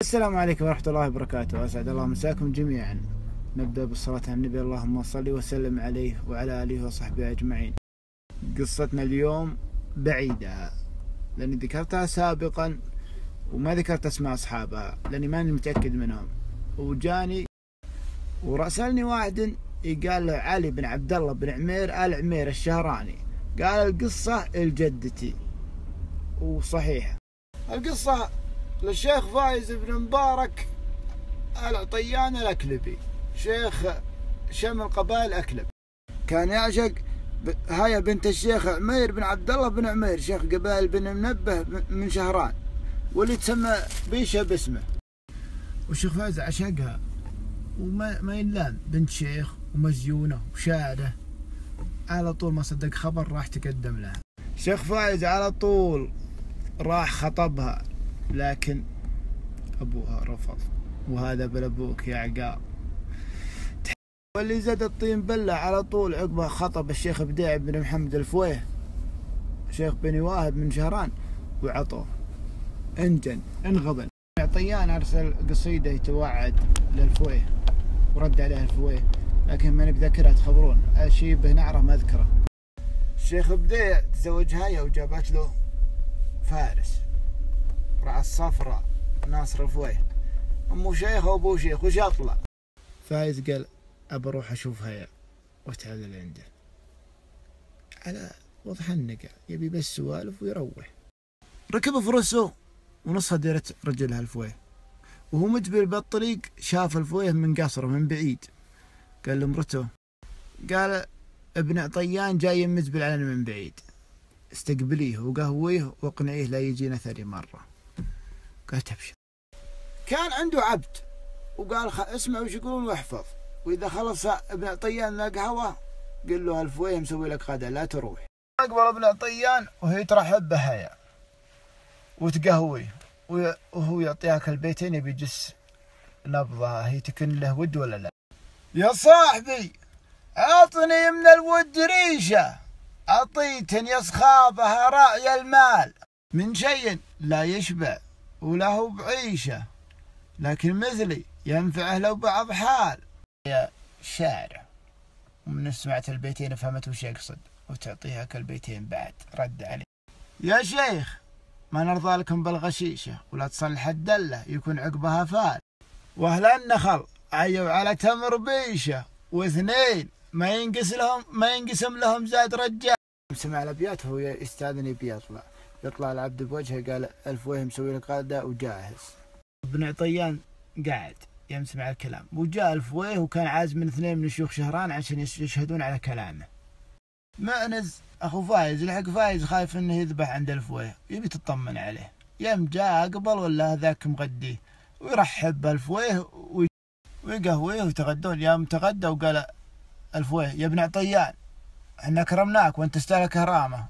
السلام عليكم ورحمة الله وبركاته. أسعد الله مساكم جميعا. نبدأ بالصلاة على النبي، اللهم صل وسلم عليه وعلى آله وصحبه أجمعين. قصتنا اليوم بعيدة لأني ذكرتها سابقا وما ذكرت أسماء أصحابها لأني ماني متأكد منهم. وجاني وراسلني واحد قال له علي بن عبد الله بن عمير آل عمير الشهراني، قال القصة لجدتي وصحيحة. القصة للشيخ فايز بن مبارك العطيان الأكلبي، شيخ شمل قبائل أكلب. كان يعشق هاي بنت الشيخ عمير بن عبد الله بن عمير شيخ قبائل بن منبه من شهران، واللي تسمى بيشة باسمه. والشيخ فايز عشقها وما ينلام، بنت شيخ ومزيونة وشاعرة. على طول ما صدق خبر راح تقدم لها. الشيخ فايز على طول راح خطبها، لكن أبوها رفض، وهذا بلبوك يا عقاب. واللي زاد الطين بلة على طول عقبها خطب الشيخ بديع بن محمد الفويه شيخ بني واهب من شهران، وعطوه. انجن انغبن. عطيان أرسل قصيدة يتوعد للفويه ورد عليه الفويه، لكن ماني بذكرها، تخبرون أشيبه نعره ما أذكره. الشيخ بديع تزوج هاي وجابت له فارس رع الصفراء ناصر الفويه، أمه شيخ وأبوه شيخ، وش أطلع. فايز قال أبى أروح أشوف هيا وتعال عنده على وضح النقع، يبي بس سوالف ويروح. ركب فرسه ونصها ديرة رجلها الفويه، وهو مجبر بالطريق شاف الفويه من قصره من بعيد. قال لمرته، قال ابن عطيان جاي مزبل علينا من بعيد، استقبليه وقهويه واقنعيه لا يجينا ثاني مرة. قالت ابشر. كان عنده عبد وقال اسمع وش يقولون واحفظ، واذا خلص ابن عطيان لا قهوه قل له الفويه مسوي لك غدا لا تروح. اقبل ابن عطيان وهي ترحب بهيا وتقهويه، وهو يعطيها البيتين يبي يجس نبضها، هي تكن له ود ولا لا. يا صاحبي اعطني من الود ريشه، اعطيت يصخابها راعي المال، من شيء لا يشبع وله بعيشه، لكن مثلي ينفعه لو بعض حال. يا شاعر، ومن سمعت البيتين فهمت وش يقصد، وتعطيها كالبيتين بعد. رد عليه، يا شيخ ما نرضى لكم بالغشيشة، ولا تصلح الدلة يكون عقبها فال، واهل النخل عيوا على تمر بيشة، واثنين ما ينقسم لهم زاد رجال. سمع الابيات وهو يستاذن يبي يطلع العبد بوجهه، قال الفويه مسوي لك غدا وجاهز. ابن عطيان قاعد يسمع الكلام، وجاء الفويه وكان عازم من اثنين من شيوخ شهران عشان يشهدون على كلامه. مأنز اخو فايز لحق فايز خايف انه يذبح عند الفويه، يبي تطمن عليه، يم جاء قبل ولا هذاك مغديه، ويرحب بالفويه ويقهويه ويتغدون. يوم تغدى وقال الفويه يا ابن عطيان احنا كرمناك وانت تستاهل كرامه،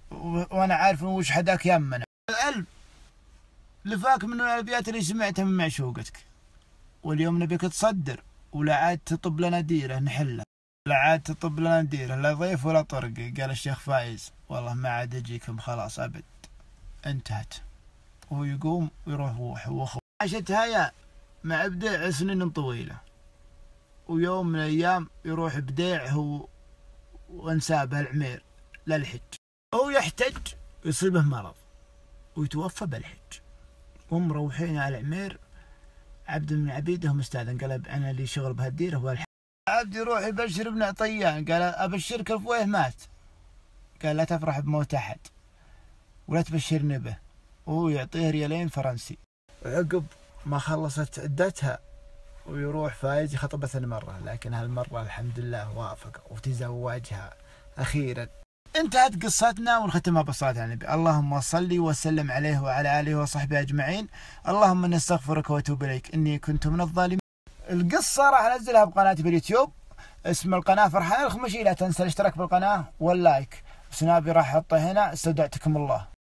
وانا عارف وش حداك يمنا. العلم لفاك من الابيات اللي سمعتها من معشوقتك، واليوم نبيك تصدر ولا عاد تطب لنا ديره نحله، لا عاد تطب لنا ديره لا ضيف ولا طرق. قال الشيخ فايز والله ما عاد اجيكم خلاص ابد، انتهت. وهو يقوم ويروح وخو. عاشت هيا مع بديع سنين طويله، ويوم من الايام يروح بديع هو وانسابه العمير للحج، هو يحتج ويصيبه مرض ويتوفى بالحج، وهم مروحين على العمير عبد من عبيده مستاذن، قال انا لي شغل بهالديره والحج. عبد يروح يبشر ابن عطيان، قال ابشرك الفويه مات، قال لا تفرح بموت احد ولا تبشرني به، وهو يعطيه ريالين فرنسي. عقب ما خلصت عدتها ويروح فايز يخطبها ثاني مرة، لكن هالمرة الحمد لله وافق وتزوجها أخيرا. انتهت قصتنا ونختمها بالصلاة على النبي، اللهم صل وسلم عليه وعلى آله وصحبه أجمعين. اللهم نستغفرك واتوب إليك إني كنت من الظالمين. القصة راح أنزلها بقناتي باليوتيوب، اسم القناة فرحان الخمشي، لا تنسى الاشتراك بالقناة واللايك، سنابي راح أحطه هنا. استودعتكم الله.